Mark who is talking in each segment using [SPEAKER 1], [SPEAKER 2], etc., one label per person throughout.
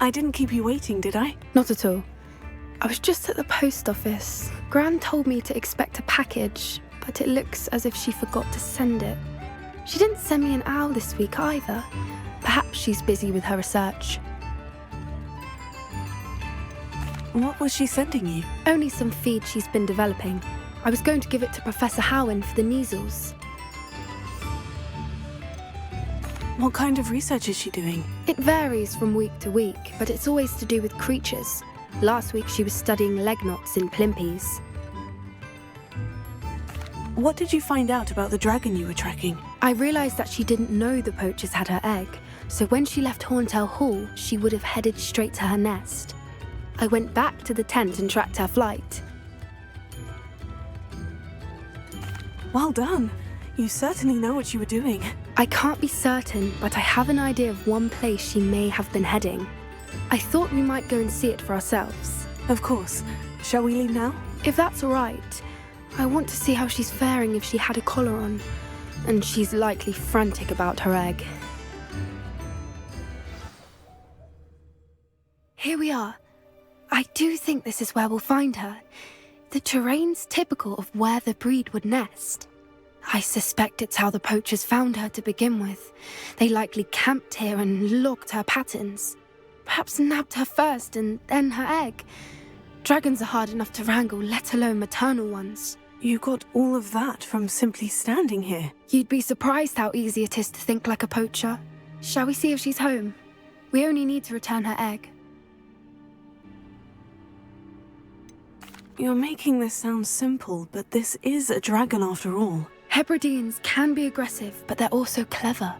[SPEAKER 1] I didn't keep you waiting, did I?
[SPEAKER 2] Not at all. I was just at the post office. Gran told me to expect a package, but it looks as if she forgot to send it. She didn't send me an owl this week either. Perhaps she's busy with her research.
[SPEAKER 1] What was she sending you?
[SPEAKER 2] Only some feed she's been developing. I was going to give it to Professor Howen for the measles.
[SPEAKER 1] What kind of research is she doing?
[SPEAKER 2] It varies from week to week, but it's always to do with creatures. Last week she was studying leg knots in plimpies.
[SPEAKER 1] What did you find out about the dragon you were tracking?
[SPEAKER 2] I realised that she didn't know the poachers had her egg, so when she left Horntail Hall, she would have headed straight to her nest. I went back to the tent and tracked her flight.
[SPEAKER 1] Well done. You certainly know what you were doing.
[SPEAKER 2] I can't be certain, but I have an idea of one place she may have been heading. I thought we might go and see it for ourselves.
[SPEAKER 1] Of course. Shall we leave now?
[SPEAKER 2] If that's all right. I want to see how she's faring if she had a collar on, and she's likely frantic about her egg. Here we are. I do think this is where we'll find her. The terrain's typical of where the breed would nest. I suspect it's how the poachers found her to begin with. They likely camped here and logged her patterns. Perhaps nabbed her first and then her egg. Dragons are hard enough to wrangle, let alone maternal ones.
[SPEAKER 1] You got all of that from simply standing here.
[SPEAKER 2] You'd be surprised how easy it is to think like a poacher. Shall we see if she's home? We only need to return her egg.
[SPEAKER 1] You're making this sound simple, but this is a dragon after all.
[SPEAKER 2] Hebrideans can be aggressive, but they're also clever.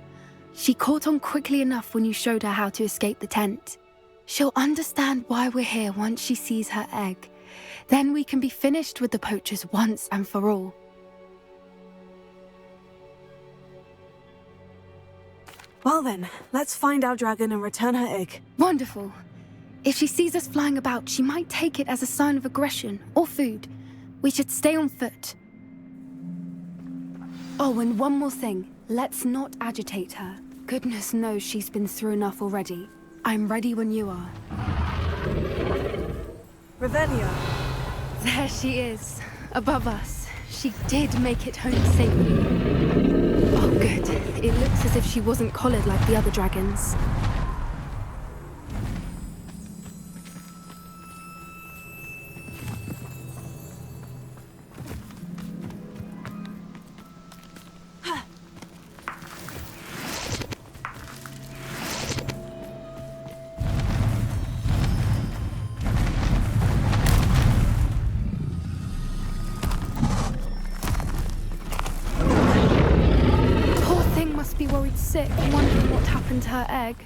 [SPEAKER 2] She caught on quickly enough when you showed her how to escape the tent. She'll understand why we're here once she sees her egg. Then we can be finished with the poachers once and for all.
[SPEAKER 1] Well then, let's find our dragon and return her egg.
[SPEAKER 2] Wonderful. If she sees us flying about, she might take it as a sign of aggression or food. We should stay on foot. Oh, and one more thing. Let's not agitate her. Goodness knows she's been through enough already. I'm ready when you are.
[SPEAKER 1] Revelio.
[SPEAKER 2] There she is, above us. She did make it home safely. Oh, good. It looks as if she wasn't collared like the other dragons. Sick, wondering what happened to her egg.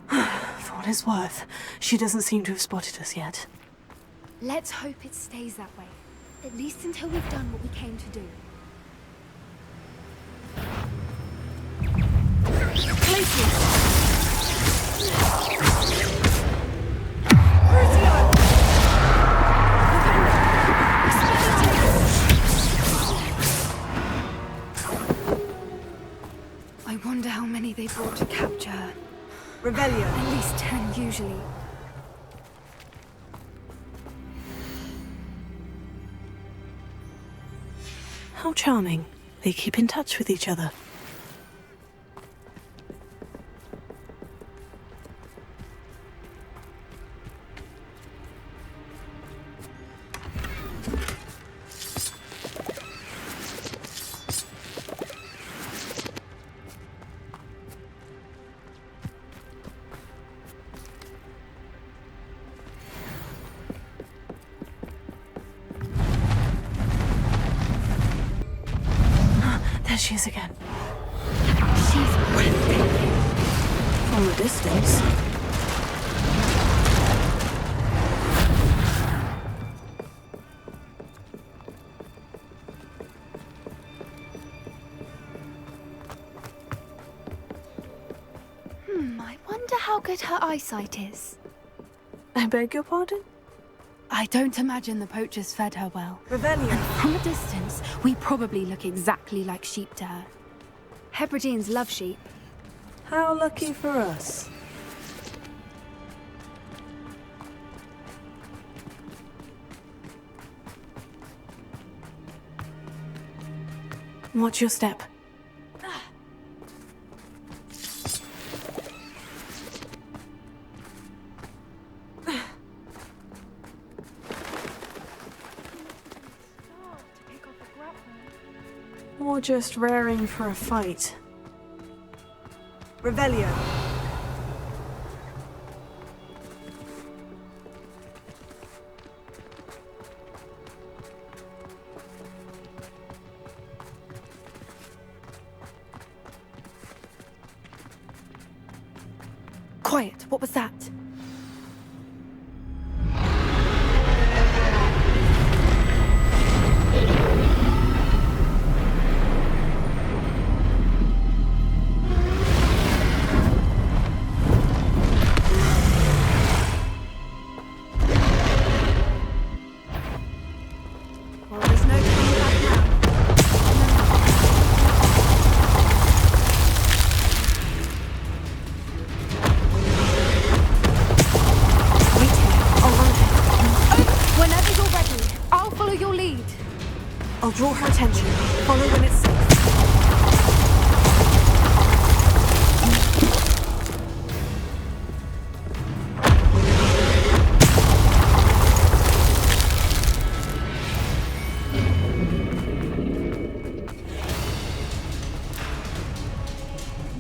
[SPEAKER 1] For what it's worth, she doesn't seem to have spotted us yet.
[SPEAKER 2] Let's hope it stays that way. At least until we've done what we came to do.
[SPEAKER 1] Places!
[SPEAKER 2] I wonder how many they brought to capture her.
[SPEAKER 1] Revelio.
[SPEAKER 2] At least 10 usually.
[SPEAKER 1] How charming. They keep in touch with each other. There she is again.
[SPEAKER 2] She's breathtaking.
[SPEAKER 1] From a distance.
[SPEAKER 2] I wonder how good her eyesight is.
[SPEAKER 1] I beg your pardon?
[SPEAKER 2] I don't imagine the poachers fed her well.
[SPEAKER 1] Revelio.
[SPEAKER 2] From a distance, we probably look exactly like sheep to her. Hebrideans love sheep.
[SPEAKER 1] How lucky for us. Watch your step. Or just raring for a fight. Revelio.
[SPEAKER 2] Quiet, what was that?
[SPEAKER 1] Well, there's no turning back now. Wait here. I'll run ahead.
[SPEAKER 2] Whenever you're ready, I'll follow your lead.
[SPEAKER 1] I'll draw her attention. Follow when it's safe.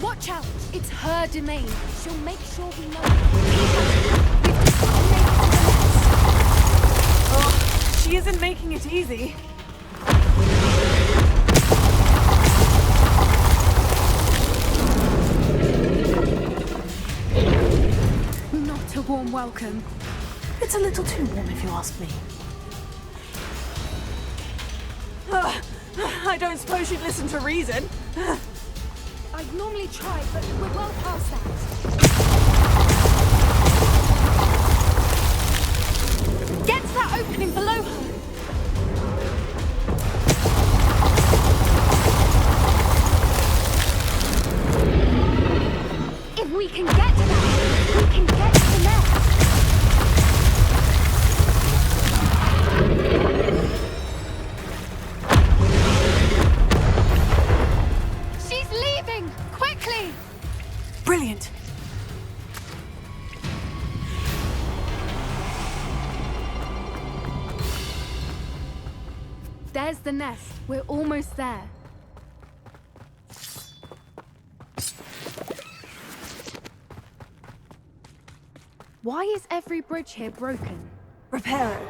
[SPEAKER 2] Watch out! It's her domain. She'll make sure we know. We've just got to make it to the nest.
[SPEAKER 1] Oh, she isn't making it easy.
[SPEAKER 2] Not a warm welcome.
[SPEAKER 1] It's a little too warm if you ask me. I don't suppose you'd listen to reason.
[SPEAKER 2] I'd normally try, but we're well past that. Get to that opening below her. If we can get to that, we can get to the nest. She's leaving! Quickly!
[SPEAKER 1] Brilliant.
[SPEAKER 2] There's the nest. We're almost there. Why is every bridge here broken?
[SPEAKER 1] Repair it.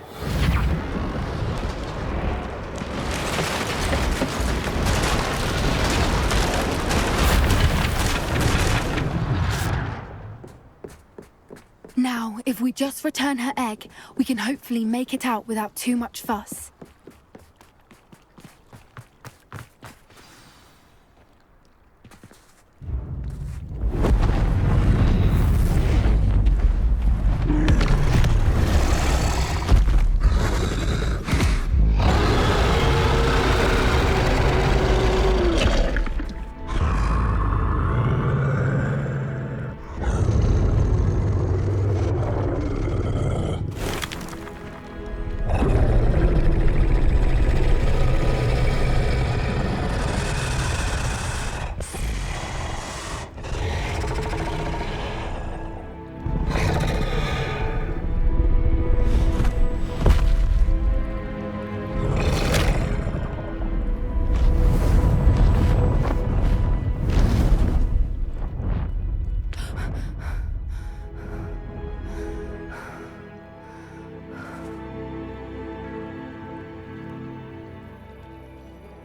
[SPEAKER 2] Now, if we just return her egg, we can hopefully make it out without too much fuss.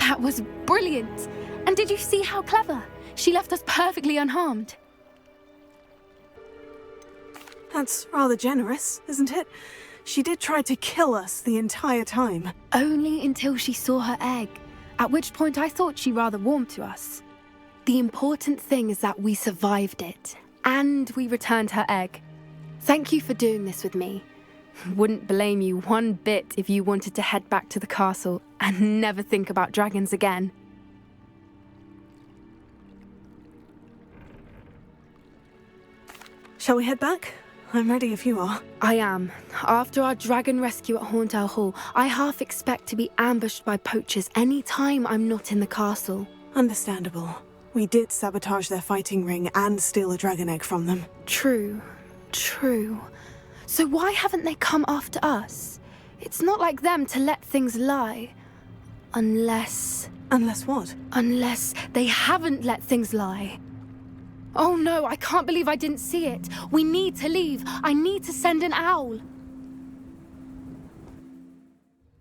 [SPEAKER 2] That was brilliant! And did you see how clever? She left us perfectly unharmed.
[SPEAKER 1] That's rather generous, isn't it? She did try to kill us the entire time.
[SPEAKER 2] Only until she saw her egg, at which point I thought she rather warmed to us. The important thing is that we survived it, and we returned her egg. Thank you for doing this with me. Wouldn't blame you one bit if you wanted to head back to the castle and never think about dragons again.
[SPEAKER 1] Shall we head back? I'm ready if you are.
[SPEAKER 2] I am. After our dragon rescue at Horndale Hall, I half expect to be ambushed by poachers any time I'm not in the castle.
[SPEAKER 1] Understandable. We did sabotage their fighting ring and steal a dragon egg from them.
[SPEAKER 2] True. So why haven't they come after us? It's not like them to let things lie. Unless
[SPEAKER 1] what?
[SPEAKER 2] Unless they haven't let things lie. Oh no, I can't believe I didn't see it. We need to leave. I need to send an owl.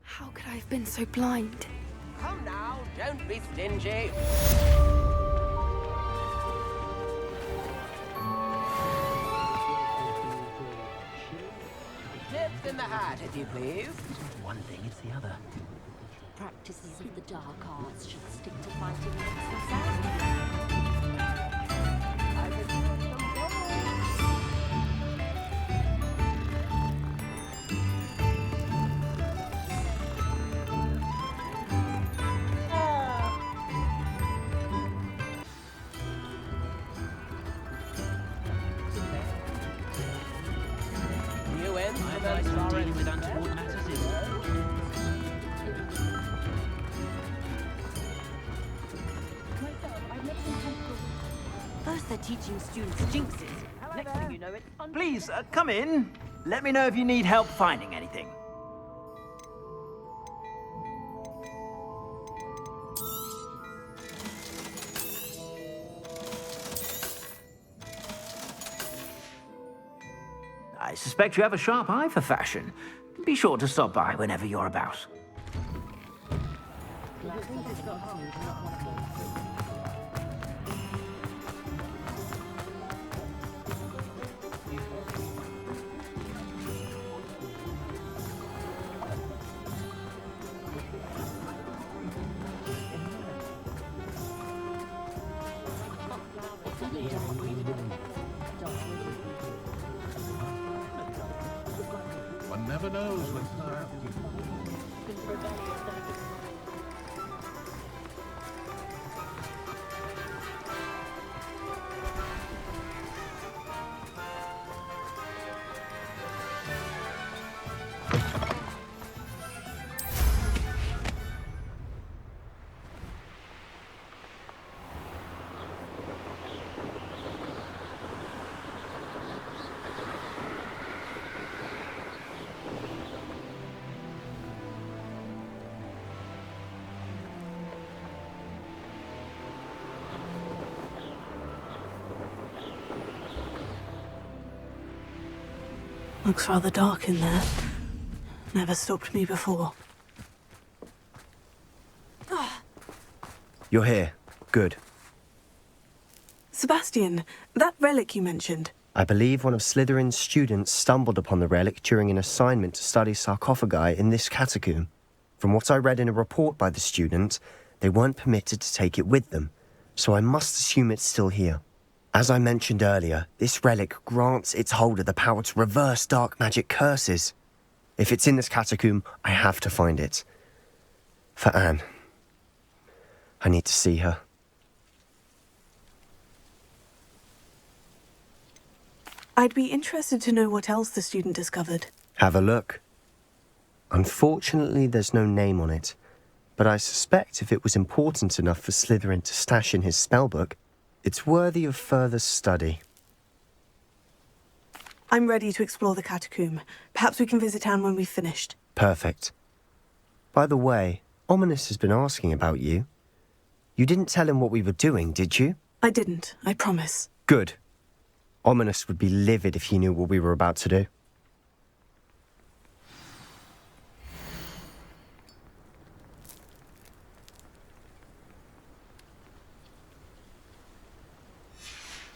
[SPEAKER 2] How could I have been so blind?
[SPEAKER 3] Come now, don't be stingy. Tips in the hat, if you please.
[SPEAKER 4] It's not one thing, it's the other.
[SPEAKER 5] Practices of the dark arts should stick to fighting against themselves.
[SPEAKER 3] I could use some new ends for those
[SPEAKER 4] Dealing with untoward matters is
[SPEAKER 5] First they're teaching students jinxes. Next thing you know, it's
[SPEAKER 4] Please, come in. Let me know if you need help finding anything. I suspect you have a sharp eye for fashion. Be sure to stop by whenever you're about.
[SPEAKER 6] One never knows when to start.
[SPEAKER 1] Looks rather dark in there. Never stopped me before.
[SPEAKER 7] You're here. Good.
[SPEAKER 1] Sebastian, that relic you mentioned.
[SPEAKER 7] I believe one of Slytherin's students stumbled upon the relic during an assignment to study sarcophagi in this catacomb. From what I read in a report by the student, they weren't permitted to take it with them, so I must assume it's still here. As I mentioned earlier, this relic grants its holder the power to reverse dark magic curses. If it's in this catacomb, I have to find it. For Anne. I need to see her.
[SPEAKER 1] I'd be interested to know what else the student discovered.
[SPEAKER 7] Have a look. Unfortunately, there's no name on it, but I suspect if it was important enough for Slytherin to stash in his spellbook, it's worthy of further study.
[SPEAKER 1] I'm ready to explore the catacomb. Perhaps we can visit Anne when we've finished.
[SPEAKER 7] Perfect. By the way, Ominous has been asking about you. You didn't tell him what we were doing, did you?
[SPEAKER 1] I didn't, I promise.
[SPEAKER 7] Good. Ominous would be livid if he knew what we were about to do.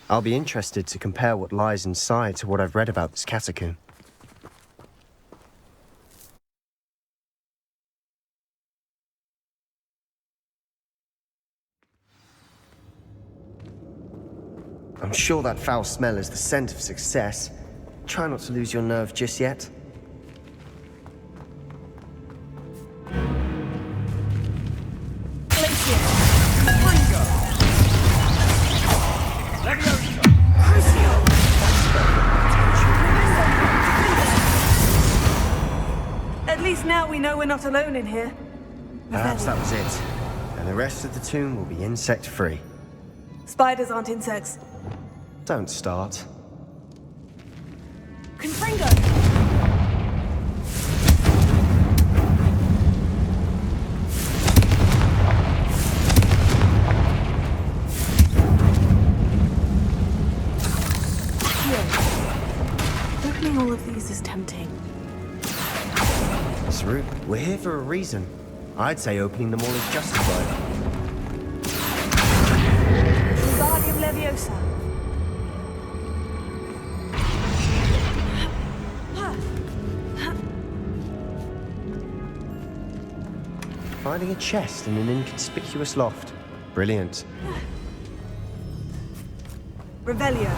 [SPEAKER 7] I'll be interested to compare what lies inside to what I've read about this catacomb. I'm sure that foul smell is the scent of success. Try not to lose your nerve just yet.
[SPEAKER 1] least now we know we're not alone in here.
[SPEAKER 7] Perhaps that was it. And the rest of the tomb will be insect-free.
[SPEAKER 1] Spiders aren't insects.
[SPEAKER 7] Don't start.
[SPEAKER 1] Confringo! Opening all of these is tempting.
[SPEAKER 7] Saru, we're here for a reason. I'd say opening them all is justified.
[SPEAKER 1] Wingardium Leviosa.
[SPEAKER 7] Finding a chest in an inconspicuous loft. Brilliant.
[SPEAKER 1] Revelio.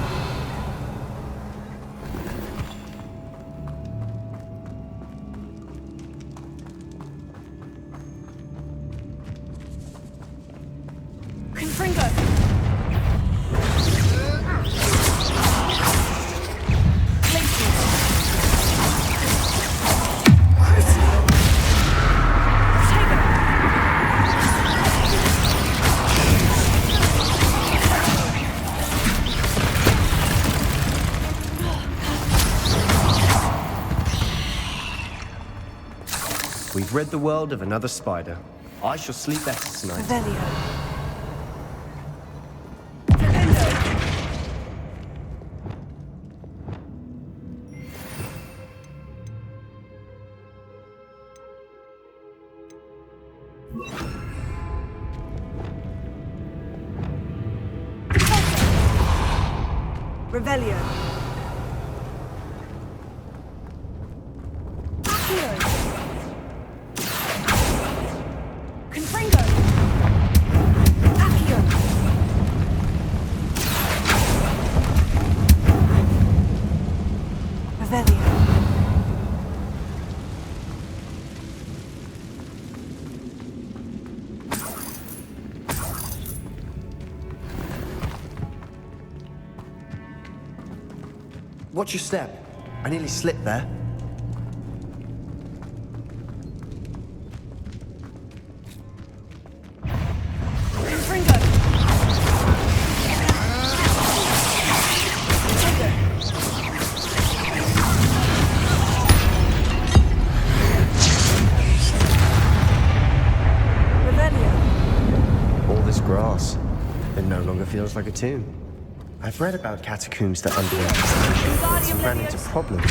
[SPEAKER 1] Confringo.
[SPEAKER 7] We've rid the world of another spider. I shall sleep better tonight.
[SPEAKER 1] Revelio. Revelio. Accio. Confringo. Accio. Revelio.
[SPEAKER 7] Watch your step. I nearly slipped there.
[SPEAKER 1] Confringo. Revelio.
[SPEAKER 7] All this grass. It no longer feels like a tomb. I've read about catacombs that underwent excavations and ran into problems,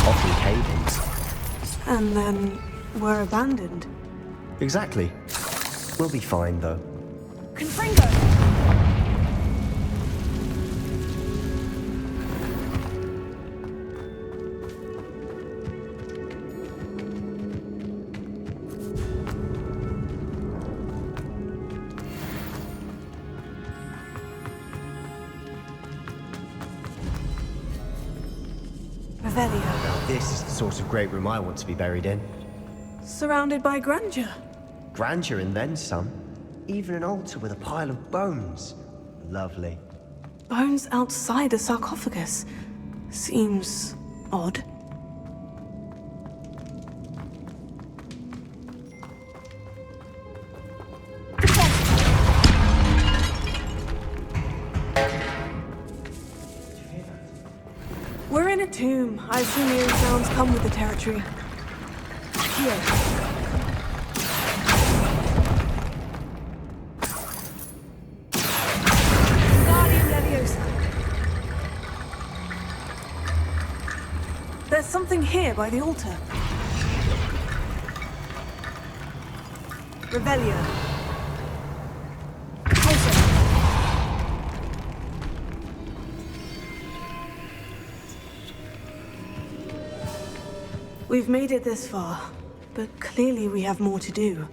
[SPEAKER 7] often cave-ins.
[SPEAKER 1] And then were abandoned.
[SPEAKER 7] Exactly. We'll be fine, though.
[SPEAKER 1] Confringo. Revelio.
[SPEAKER 7] Now, this is the sort of great room I want to be buried in.
[SPEAKER 1] Surrounded by grandeur.
[SPEAKER 7] Grandeur and then some. Even an altar with a pile of bones. Lovely.
[SPEAKER 1] Bones outside a sarcophagus. Seems odd. We're in a tomb. I assume eerie sounds come with the territory. Here. Wingardium Leviosa. There's something here by the altar. Revelio. Closer. We've made it this far, but clearly we have more to do.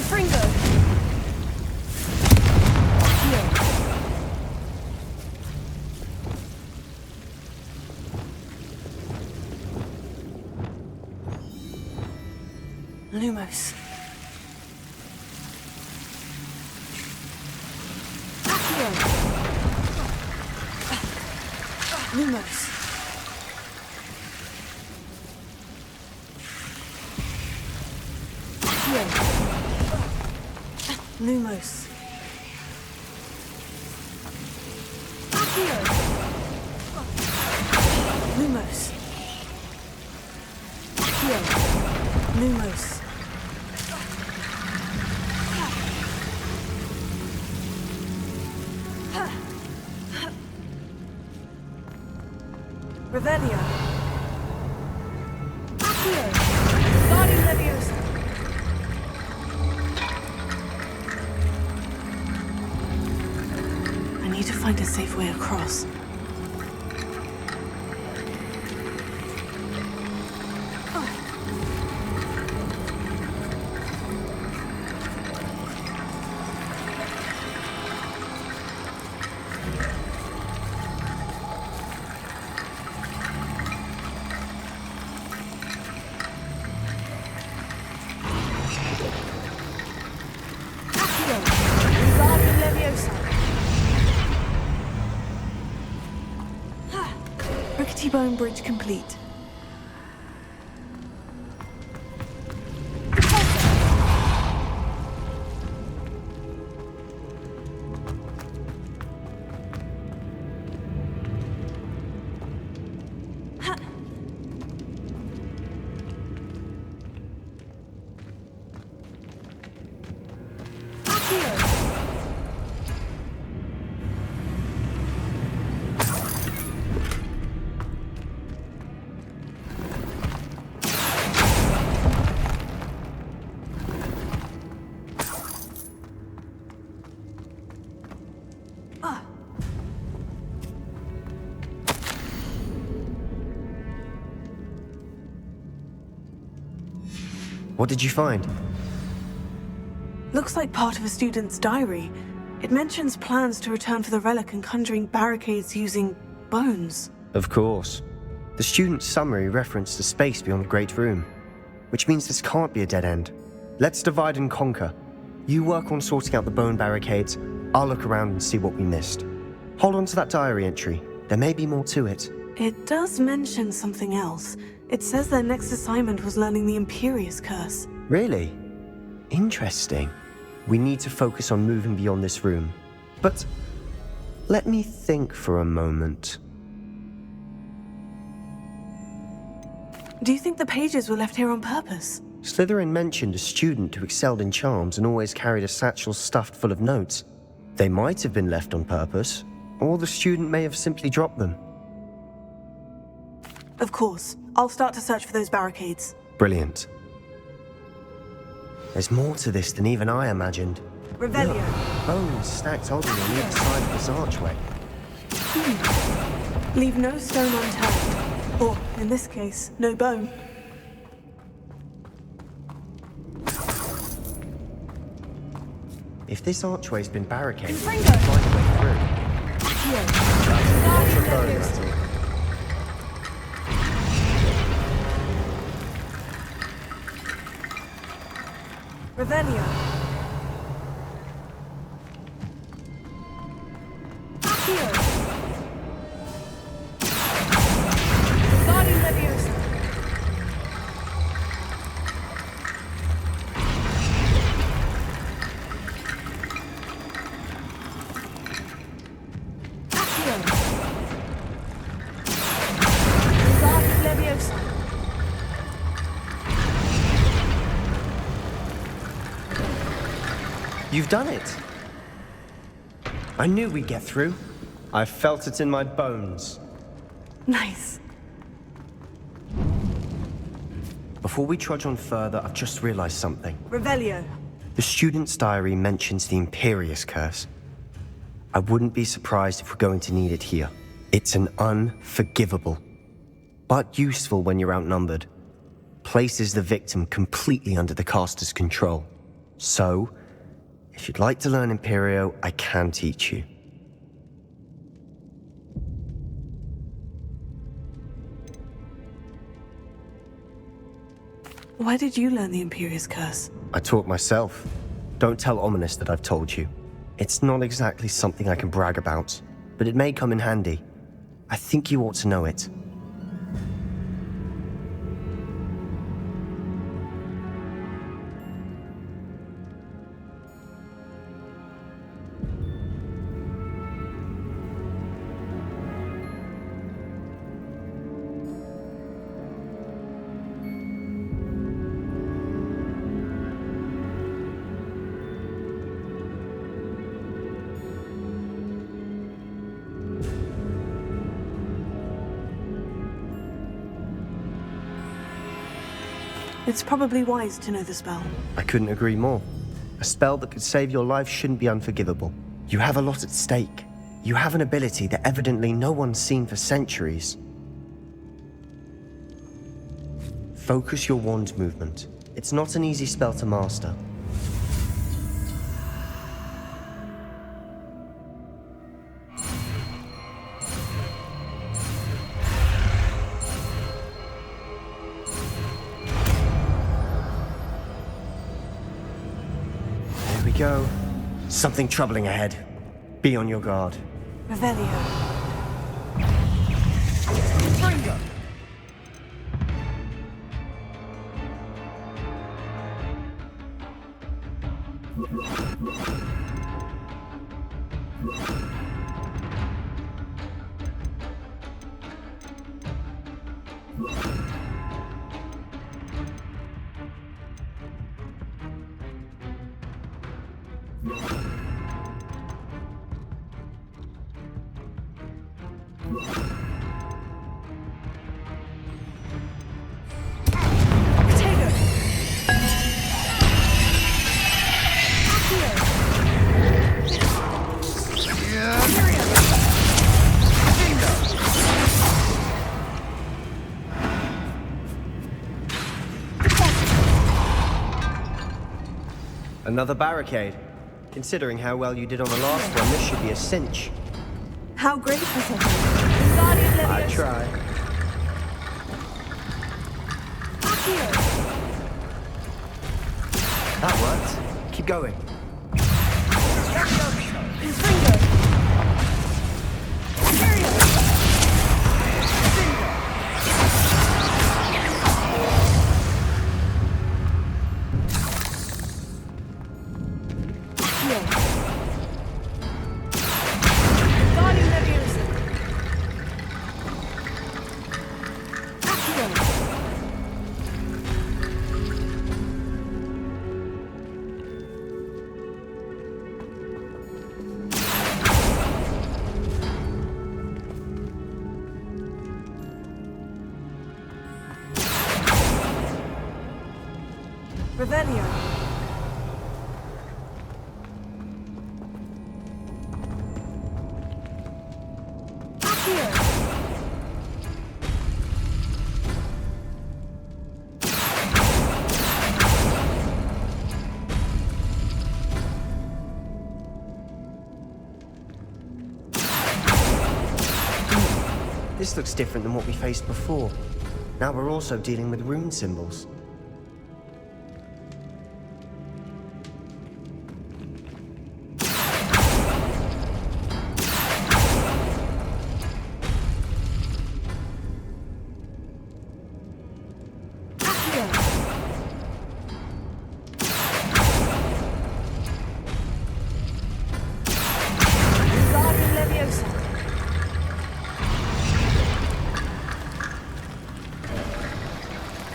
[SPEAKER 1] Fringo! Lumos. Accio. Lumos. Accio. Lumos. Accio. Lumos. Accio. Lumos. Revelio. Accio. Guardian Leviosa. I need to find a safe way across. Bone bridge complete.
[SPEAKER 7] What did you find?
[SPEAKER 1] Looks like part of a student's diary. It mentions plans to return for the relic and conjuring barricades using bones.
[SPEAKER 7] Of course. The student's summary referenced a space beyond the Great Room, which means this can't be a dead end. Let's divide and conquer. You work on sorting out the bone barricades, I'll look around and see what we missed. Hold on to that diary entry. There may be more to it.
[SPEAKER 1] It does mention something else. It says their next assignment was learning the Imperious Curse.
[SPEAKER 7] Really? Interesting. We need to focus on moving beyond this room. But let me think for a moment.
[SPEAKER 1] Do you think the pages were left here on purpose?
[SPEAKER 7] Slytherin mentioned a student who excelled in charms and always carried a satchel stuffed full of notes. They might have been left on purpose, or the student may have simply dropped them.
[SPEAKER 1] Of course. I'll start to search for those barricades.
[SPEAKER 7] Brilliant. There's more to this than even I imagined.
[SPEAKER 1] Revelio.
[SPEAKER 7] Look, bones stacked oddly on either side of this archway.
[SPEAKER 1] Leave no stone unturned. Or, in this case, no bone.
[SPEAKER 7] If this archway's been barricaded, we
[SPEAKER 1] Fringo.
[SPEAKER 7] can find a way through. That's a bone rattle.
[SPEAKER 1] Revelio. Accio. Guardian Leviosa. Accio. Guardian Leviosa.
[SPEAKER 7] You've done it. I knew we'd get through. I felt it in my bones.
[SPEAKER 1] Nice.
[SPEAKER 7] Before we trudge on further, I've just realized something.
[SPEAKER 1] Revelio.
[SPEAKER 7] The student's diary mentions the Imperious Curse. I wouldn't be surprised if we're going to need it here. It's an unforgivable, but useful when you're outnumbered. Places the victim completely under the caster's control. So, if you'd like to learn Imperio, I can teach you.
[SPEAKER 1] Why did you learn the Imperious Curse?
[SPEAKER 7] I taught myself. Don't tell Ominous that I've told you. It's not exactly something I can brag about, but it may come in handy. I think you ought to know it.
[SPEAKER 1] It's probably wise to know the spell.
[SPEAKER 7] I couldn't agree more. A spell that could save your life shouldn't be unforgivable. You have a lot at stake. You have an ability that evidently no one's seen for centuries. Focus your wand movement. It's not an easy spell to master. Go. Something troubling ahead. Be on your guard.
[SPEAKER 1] Revelio.
[SPEAKER 7] Another barricade. Considering how well you did on the last one, this should be a cinch.
[SPEAKER 1] How gracious of you. Guardian
[SPEAKER 7] I
[SPEAKER 1] Leviosa.
[SPEAKER 7] try. That worked. Keep going.
[SPEAKER 1] Revelio.
[SPEAKER 7] This looks different than what we faced before. Now we're also dealing with rune symbols.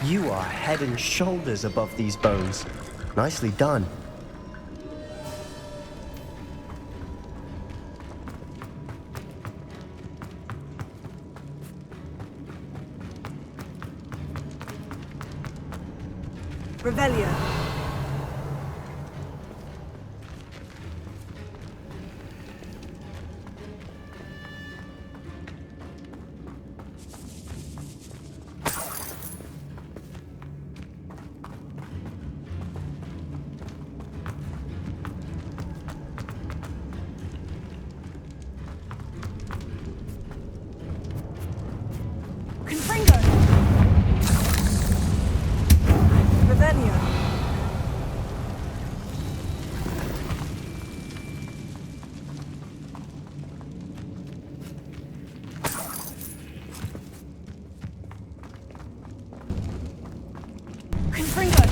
[SPEAKER 7] You are head and shoulders above these bones. Nicely done.
[SPEAKER 1] Revelio. Confringo!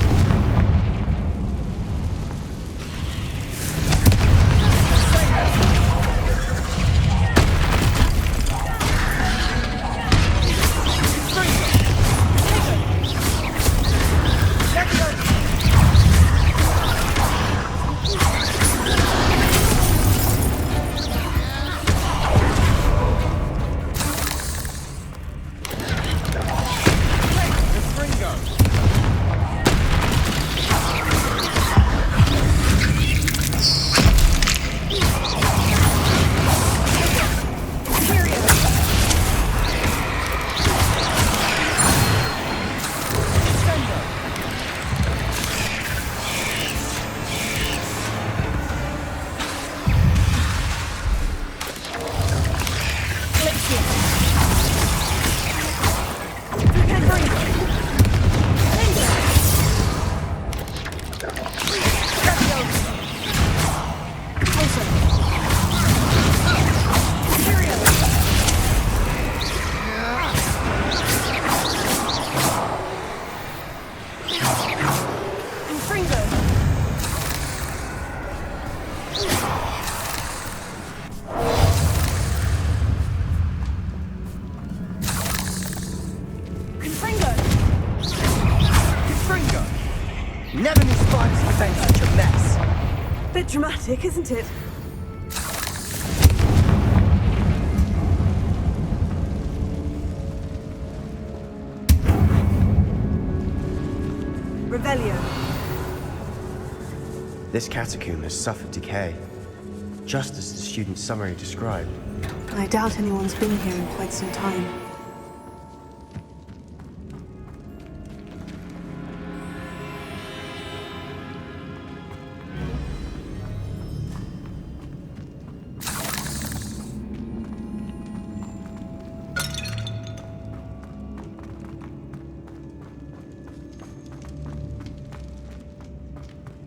[SPEAKER 7] Never knew spiders could make such a mess.
[SPEAKER 1] Bit dramatic, isn't it? Revelio.
[SPEAKER 7] This catacomb has suffered decay, just as the student's summary described.
[SPEAKER 1] I doubt anyone's been here in quite some time.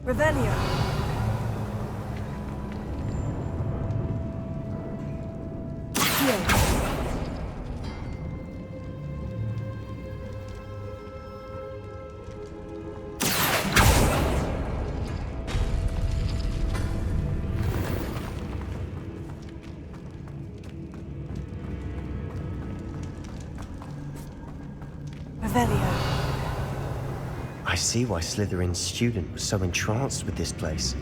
[SPEAKER 1] Revelio. Here. Revelio.
[SPEAKER 7] I see why Slytherin's student was so entranced with this place.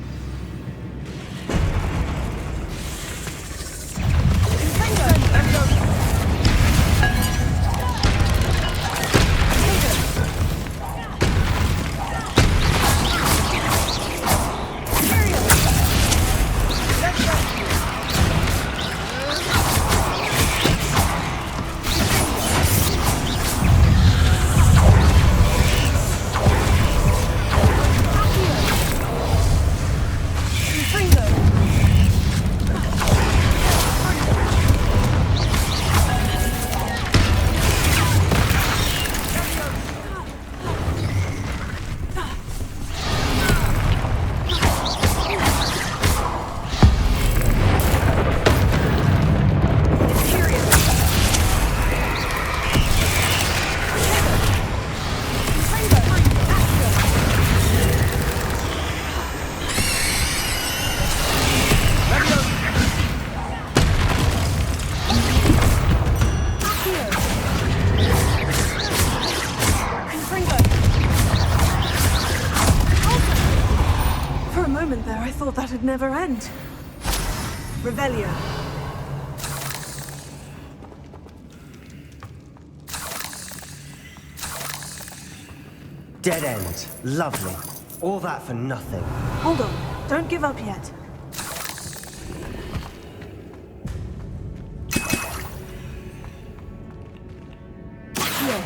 [SPEAKER 7] That'd never end. Revelio. Dead end. Lovely. All that for nothing.
[SPEAKER 1] Hold on. Don't give up yet. Here.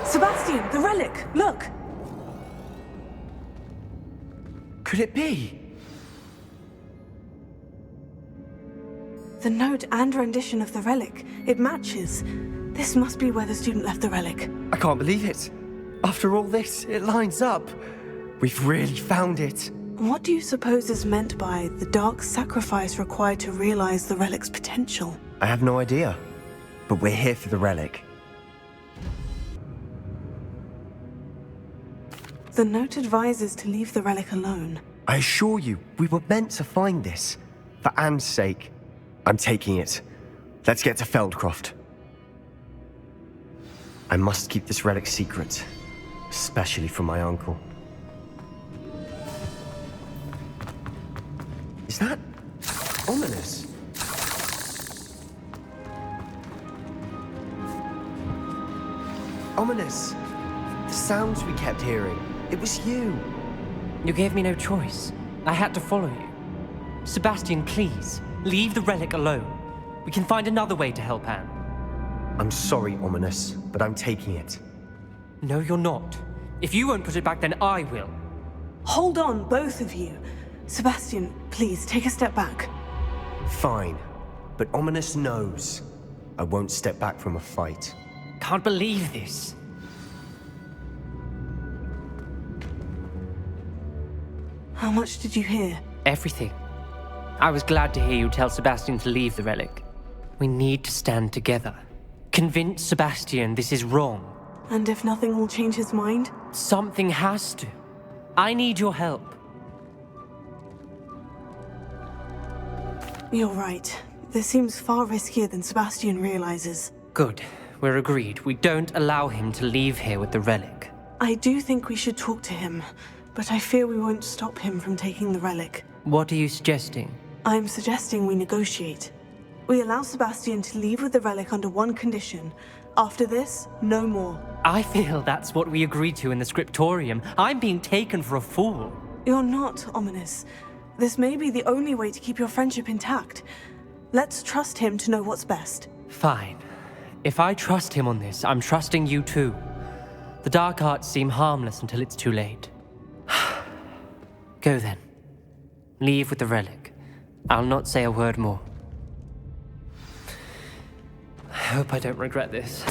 [SPEAKER 1] Sebastian, the relic! Look!
[SPEAKER 7] Could it be?
[SPEAKER 1] The note and rendition of the relic. It matches. This must be where the student left the relic.
[SPEAKER 7] I can't believe it. After all this, it lines up. We've really found it.
[SPEAKER 1] What do you suppose is meant by the dark sacrifice required to realize the relic's potential?
[SPEAKER 7] I have no idea. But we're here for the relic.
[SPEAKER 1] The note advises to leave the relic alone.
[SPEAKER 7] I assure you, we were meant to find this. For Anne's sake. I'm taking it. Let's get to Feldcroft. I must keep this relic secret. Especially from my uncle. Is that ominous? Ominous! The sounds we kept hearing. It was you.
[SPEAKER 8] You gave me no choice. I had to follow you. Sebastian, please, leave the relic alone. We can find another way to help Anne.
[SPEAKER 7] I'm sorry, Ominous, but I'm taking it.
[SPEAKER 8] No, you're not. If you won't put it back, then I will.
[SPEAKER 1] Hold on, both of you. Sebastian, please, take a step back.
[SPEAKER 7] Fine, but Ominous knows. I won't step back from a fight.
[SPEAKER 8] Can't believe this.
[SPEAKER 1] How much did you hear?
[SPEAKER 8] Everything. I was glad to hear you tell Sebastian to leave the relic. We need to stand together. Convince Sebastian this is wrong.
[SPEAKER 1] And if nothing will change his mind?
[SPEAKER 8] Something has to. I need your help.
[SPEAKER 1] You're right. This seems far riskier than Sebastian realizes.
[SPEAKER 8] Good. We're agreed. We don't allow him to leave here with the relic.
[SPEAKER 1] I do think we should talk to him, but I fear we won't stop him from taking the relic.
[SPEAKER 8] What are you suggesting?
[SPEAKER 1] I'm suggesting we negotiate. We allow Sebastian to leave with the relic under one condition. After this, no more.
[SPEAKER 8] I feel that's what we agreed to in the scriptorium. I'm being taken for a fool.
[SPEAKER 1] You're not, Ominous. This may be the only way to keep your friendship intact. Let's trust him to know what's best.
[SPEAKER 8] Fine. If I trust him on this, I'm trusting you too. The dark arts seem harmless until it's too late. Go then. Leave with the relic. I'll not say a word more. I hope I don't regret this.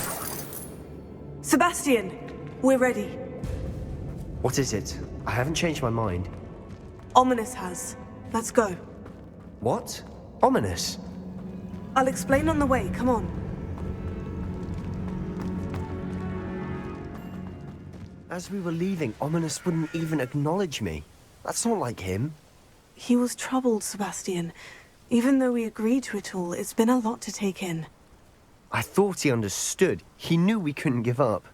[SPEAKER 1] Sebastian, we're ready.
[SPEAKER 7] What is it? I haven't changed my mind.
[SPEAKER 1] Ominous has. Let's go.
[SPEAKER 7] What? Ominous?
[SPEAKER 1] I'll explain on the way, come on.
[SPEAKER 7] As we were leaving, Ominous wouldn't even acknowledge me. That's not like him.
[SPEAKER 1] He was troubled, Sebastian. Even though we agreed to it all, it's been a lot to take in.
[SPEAKER 7] I thought he understood. He knew we couldn't give up.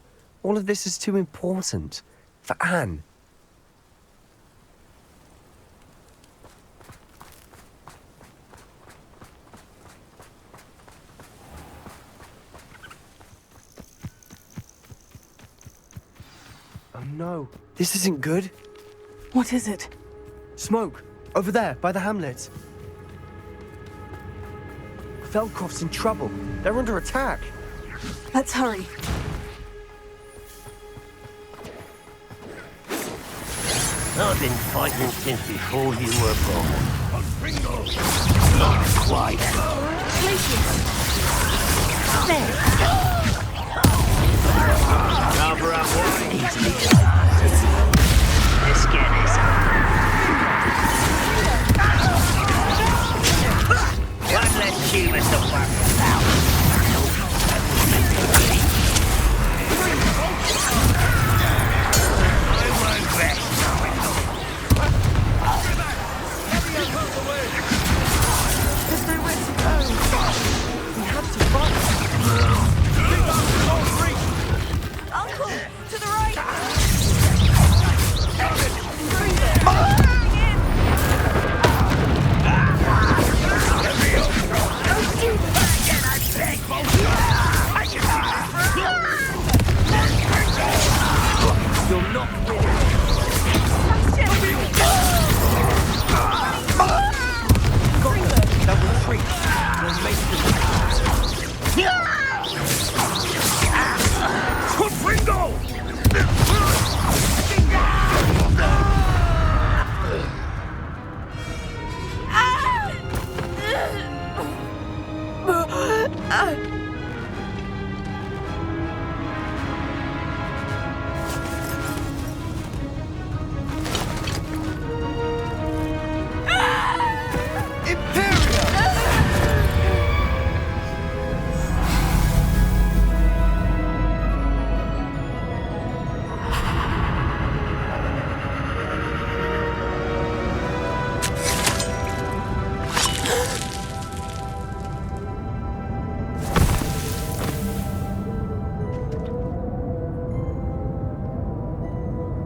[SPEAKER 7] All of this is too important. For Anne. Oh no, this isn't good.
[SPEAKER 1] What is it?
[SPEAKER 7] Smoke! Over there, by the hamlet. Feldcroft's in trouble. They're under attack.
[SPEAKER 1] Let's hurry.
[SPEAKER 9] I've been fighting since before you were born. Not quite. Cover up wide. Let's get this. One less human to worry about. I won't rest.
[SPEAKER 1] There's nowhere to go. We have to fight. Uncle, to the right.
[SPEAKER 8] You're not winning. That will treat. We'll make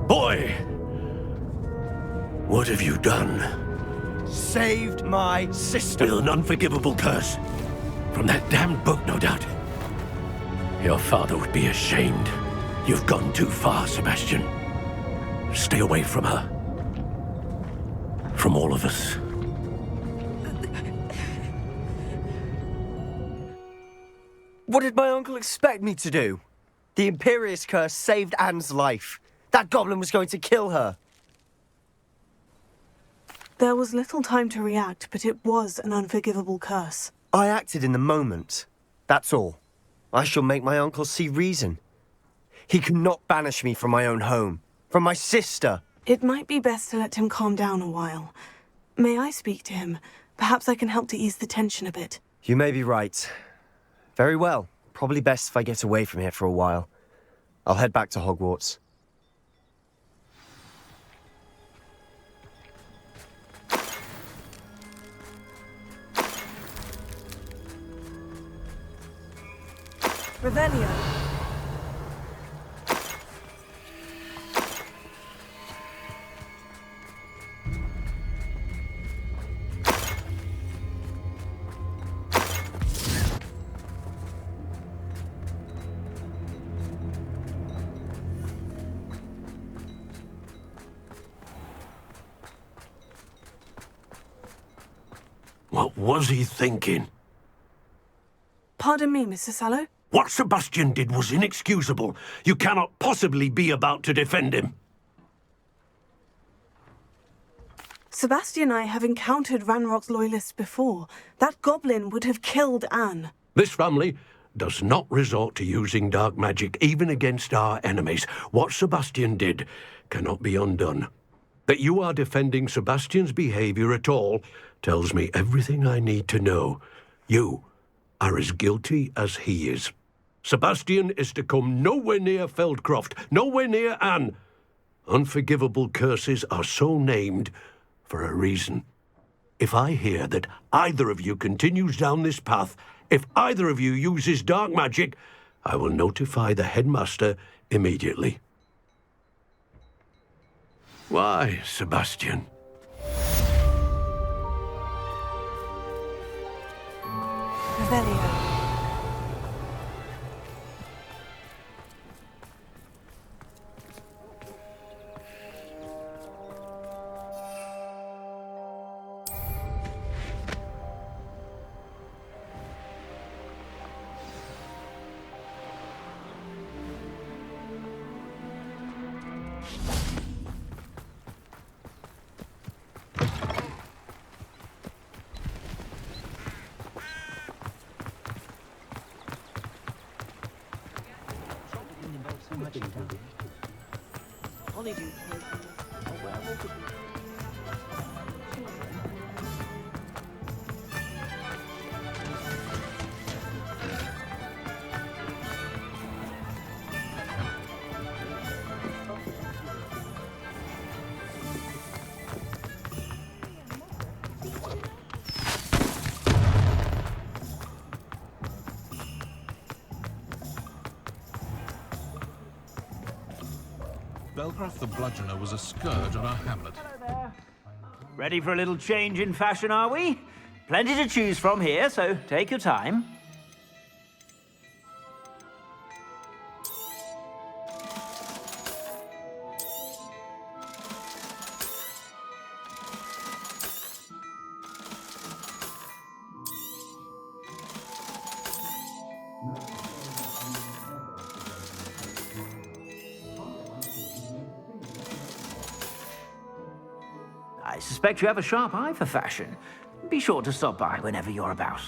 [SPEAKER 9] Boy! What have you done?
[SPEAKER 7] Saved my sister.
[SPEAKER 9] With an unforgivable curse. From that damned book, no doubt. Your father would be ashamed. You've gone too far, Sebastian. Stay away from her. From all of us.
[SPEAKER 7] What did my uncle expect me to do? The Imperious curse saved Anne's life. That goblin was going to kill her.
[SPEAKER 1] There was little time to react, but it was an unforgivable curse.
[SPEAKER 7] I acted in the moment. That's all. I shall make my uncle see reason. He cannot banish me from my own home. From my sister.
[SPEAKER 1] It might be best to let him calm down a while. May I speak to him? Perhaps I can help to ease the tension a bit.
[SPEAKER 7] You may be right. Very well. Probably best if I get away from here for a while. I'll head back to Hogwarts.
[SPEAKER 1] Revelio.
[SPEAKER 9] What was he thinking?
[SPEAKER 1] Pardon me, Mr. Sallow?
[SPEAKER 9] What Sebastian did was inexcusable. You cannot possibly be about to defend him.
[SPEAKER 1] Sebastian and I have encountered Ranrock's loyalists before. That goblin would have killed Anne.
[SPEAKER 9] This family does not resort to using dark magic even against our enemies. What Sebastian did cannot be undone. That you are defending Sebastian's behavior at all tells me everything I need to know. You are as guilty as he is. Sebastian is to come nowhere near Feldcroft, nowhere near Anne. Unforgivable curses are so named for a reason. If I hear that either of you continues down this path, if either of you uses dark magic, I will notify the headmaster immediately. Why, Sebastian?
[SPEAKER 1] Revelio.
[SPEAKER 6] Belgraff the Bludgeoner was a scourge on our hamlet.
[SPEAKER 4] Ready for a little change in fashion, are we? Plenty to choose from here, so take your time. I suspect you have a sharp eye for fashion. Be sure to stop by whenever you're about.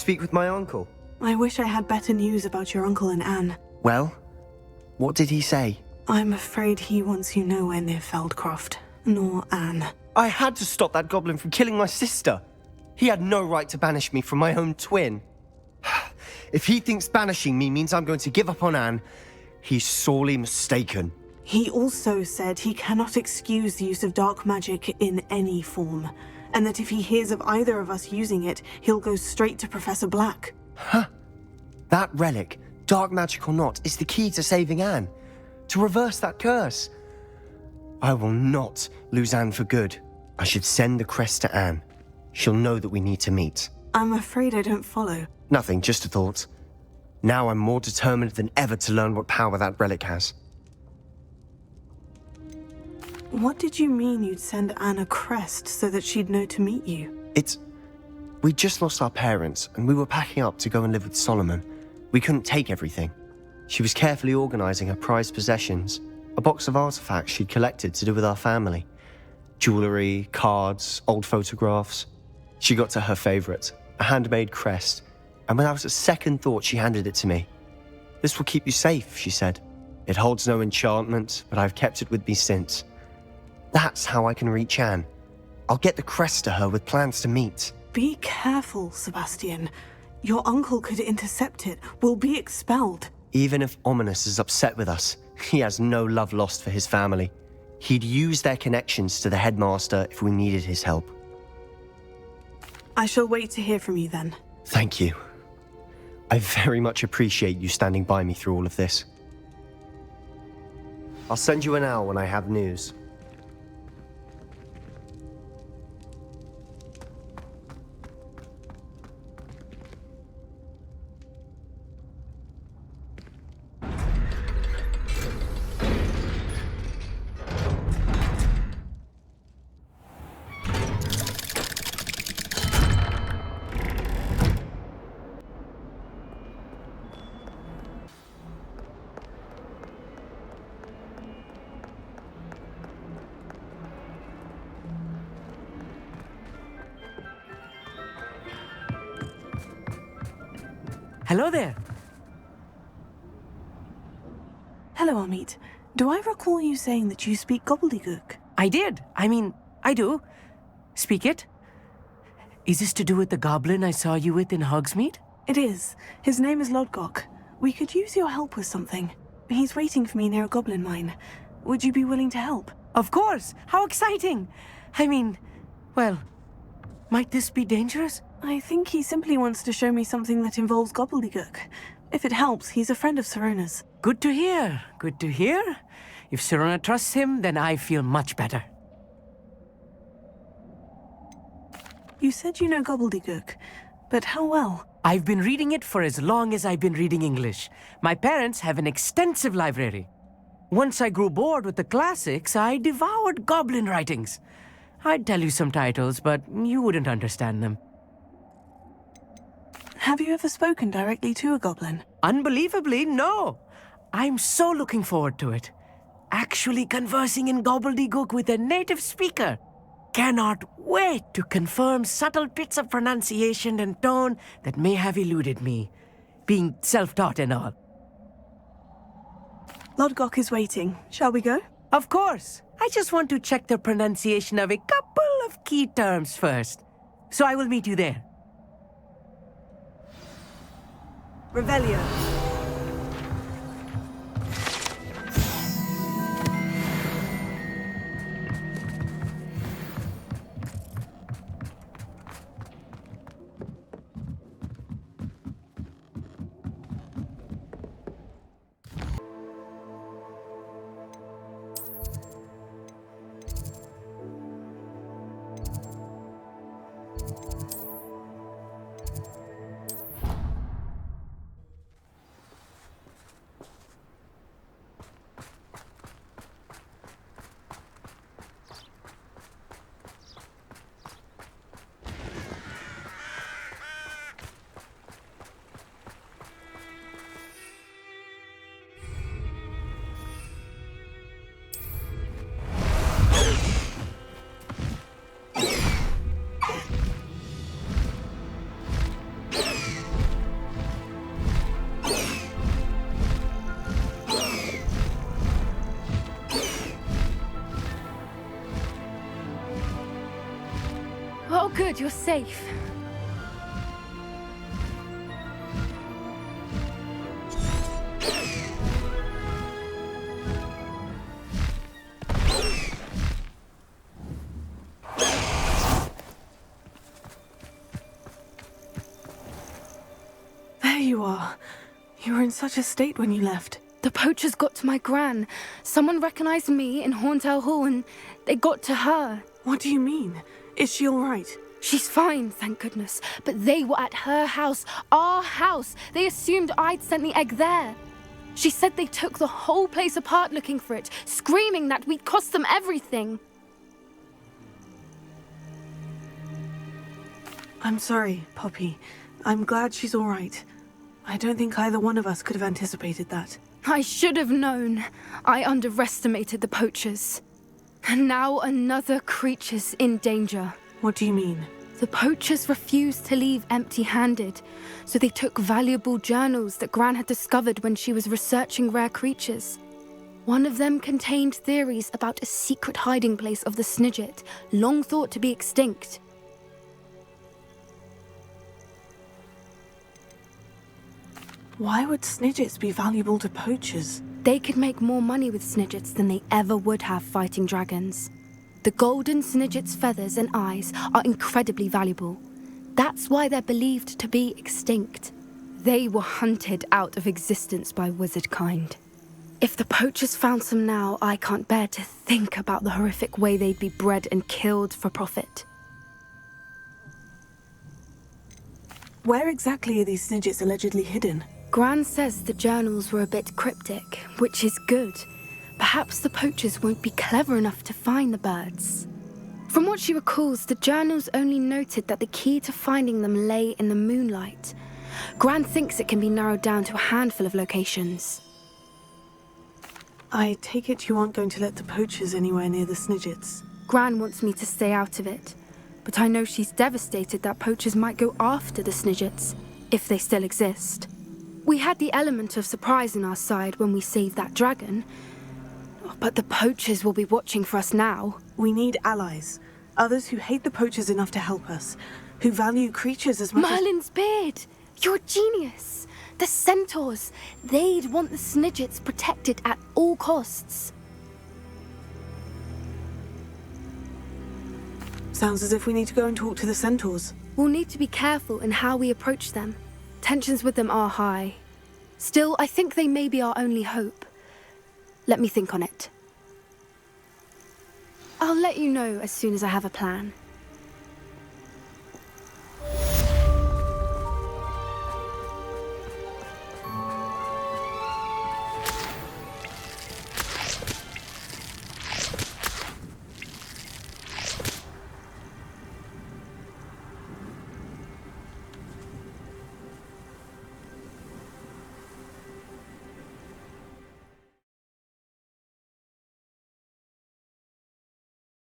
[SPEAKER 7] speak with my uncle?
[SPEAKER 1] I wish I had better news about your uncle and Anne.
[SPEAKER 7] Well, what did he say?
[SPEAKER 1] I'm afraid he wants you nowhere near Feldcroft, nor Anne.
[SPEAKER 7] I had to stop that goblin from killing my sister. He had no right to banish me from my own twin. If he thinks banishing me means I'm going to give up on Anne, he's sorely mistaken.
[SPEAKER 1] He also said he cannot excuse the use of dark magic in any form, and that if he hears of either of us using it, he'll go straight to Professor Black.
[SPEAKER 7] Huh? That relic, dark magic or not, is the key to saving Anne. To reverse that curse. I will not lose Anne for good. I should send the crest to Anne. She'll know that we need to meet.
[SPEAKER 1] I'm afraid I don't follow.
[SPEAKER 7] Nothing, just a thought. Now I'm more determined than ever to learn what power that relic has.
[SPEAKER 1] What did you mean you'd send Anne a crest so that she'd know to meet you?
[SPEAKER 7] We'd just lost our parents, and we were packing up to go and live with Solomon. We couldn't take everything. She was carefully organizing her prized possessions, a box of artifacts she'd collected to do with our family. Jewelry, cards, old photographs. She got to her favorite, a handmade crest, and without a second thought she handed it to me. This will keep you safe, she said. It holds no enchantment, but I've kept it with me since. That's how I can reach Anne. I'll get the crest to her with plans to meet.
[SPEAKER 1] Be careful, Sebastian. Your uncle could intercept it. We'll be expelled.
[SPEAKER 7] Even if Ominous is upset with us, he has no love lost for his family. He'd use their connections to the headmaster if we needed his help.
[SPEAKER 1] I shall wait to hear from you then.
[SPEAKER 7] Thank you. I very much appreciate you standing by me through all of this. I'll send you an owl when I have news.
[SPEAKER 8] Hello there.
[SPEAKER 1] Hello, Amit. Do I recall you saying that you speak gobbledygook?
[SPEAKER 8] I did. I do. Speak it. Is this to do with the goblin I saw you with in Hogsmeade?
[SPEAKER 1] It is. His name is Lodgok. We could use your help with something. He's waiting for me near a goblin mine. Would you be willing to help?
[SPEAKER 8] Of course. How exciting. Well, might this be dangerous?
[SPEAKER 1] I think he simply wants to show me something that involves gobbledygook. If it helps, he's a friend of Sirona's.
[SPEAKER 8] Good to hear. Good to hear. If Sirona trusts him, then I feel much better.
[SPEAKER 1] You said you know gobbledygook, but how well?
[SPEAKER 8] I've been reading it for as long as I've been reading English. My parents have an extensive library. Once I grew bored with the classics, I devoured goblin writings. I'd tell you some titles, but you wouldn't understand them.
[SPEAKER 1] Have you ever spoken directly to a goblin?
[SPEAKER 8] Unbelievably, no. I'm so looking forward to it. Actually conversing in gobbledygook with a native speaker. Cannot wait to confirm subtle bits of pronunciation and tone that may have eluded me, being self-taught and all.
[SPEAKER 1] Lodgok is waiting. Shall we go?
[SPEAKER 8] Of course. I just want to check the pronunciation of a couple of key terms first. So I will meet you there.
[SPEAKER 1] Revelio.
[SPEAKER 2] Good, you're safe.
[SPEAKER 1] There you are. You were in such a state when you left.
[SPEAKER 2] The poachers got to my gran. Someone recognized me in Horntail Hall and they got to her.
[SPEAKER 1] What do you mean? Is she all right?
[SPEAKER 2] She's fine, thank goodness. But they were at her house, our house. They assumed I'd sent the egg there. She said they took the whole place apart looking for it, screaming that we'd cost them everything.
[SPEAKER 1] I'm sorry, Poppy. I'm glad she's all right. I don't think either one of us could have anticipated that.
[SPEAKER 2] I should have known. I underestimated the poachers. And now another creature's in danger.
[SPEAKER 1] What do you mean?
[SPEAKER 2] The poachers refused to leave empty-handed, so they took valuable journals that Gran had discovered when she was researching rare creatures. One of them contained theories about a secret hiding place of the Snidget, long thought to be extinct.
[SPEAKER 1] Why would Snidgets be valuable to poachers?
[SPEAKER 2] They could make more money with Snidgets than they ever would have fighting dragons. The golden Snidget's feathers and eyes are incredibly valuable. That's why they're believed to be extinct. They were hunted out of existence by wizard kind. If the poachers found some now, I can't bear to think about the horrific way they'd be bred and killed for profit.
[SPEAKER 1] Where exactly are these Snidgets allegedly hidden?
[SPEAKER 2] Gran says the journals were a bit cryptic, which is good. Perhaps the poachers won't be clever enough to find the birds. From what she recalls, the journals only noted that the key to finding them lay in the moonlight. Gran thinks it can be narrowed down to a handful of locations.
[SPEAKER 1] I take it you aren't going to let the poachers anywhere near the Snidgets.
[SPEAKER 2] Gran wants me to stay out of it, but I know she's devastated that poachers might go after the Snidgets, if they still exist. We had the element of surprise on our side when we saved that dragon, but the poachers will be watching for us now.
[SPEAKER 1] We need allies. Others who hate the poachers enough to help us. Who value creatures as much as...
[SPEAKER 2] Merlin's beard! You're a genius! The centaurs! They'd want the Snidgets protected at all costs.
[SPEAKER 1] Sounds as if we need to go and talk to the centaurs.
[SPEAKER 2] We'll need to be careful in how we approach them. Tensions with them are high. Still, I think they may be our only hope. Let me think on it. I'll let you know as soon as I have a plan.